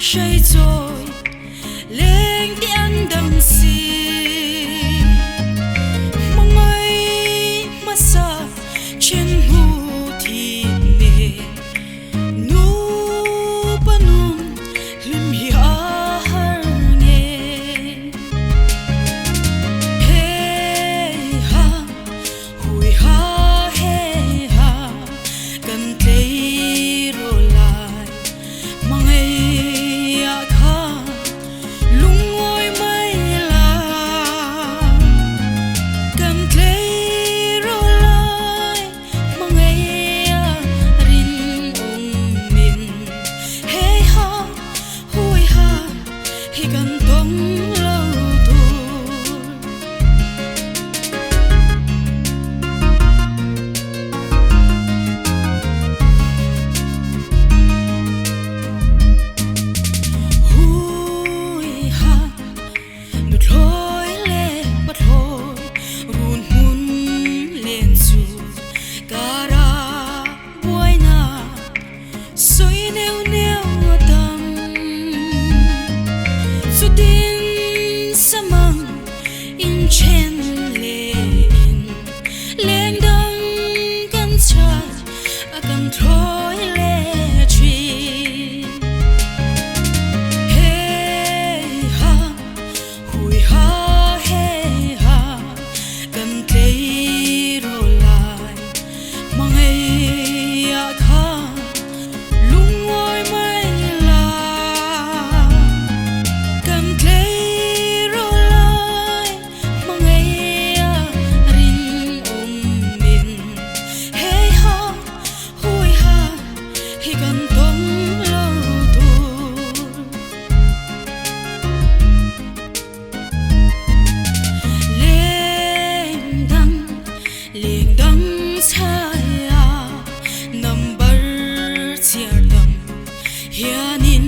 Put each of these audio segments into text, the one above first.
say rồi lên tiếng đằng xì mong ấy mà xa trên ngu thì nề nu panum lim hi har nghe Heiha Huiha Heiha cần thấy rồi lại mang ấy kha lung ngồi mây là cần thấy rồi lại mang ấy rin mình Heiha Huiha hi cần tông lâu tuổi Huiha nút lối lệ bắt lối run hun lên dù cả ra buổi na soi neo neo tâm su tin samang in chen lên lên đăng căn cha akan thôi lệ truy Heiha Huiha Heiha cần thấy rồi lại mang ấy kha lung ngồi mây là cần thấy rồi lại mang ấy rin mình Heiha Huiha hi cần tông lâu tuổi lên đăng sai à number chia tâm hianin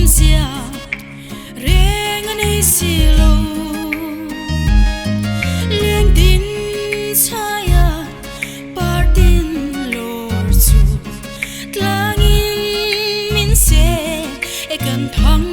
zia reng anh xì lâu lên tin sai à partin lor chu tlangin min se e kan thang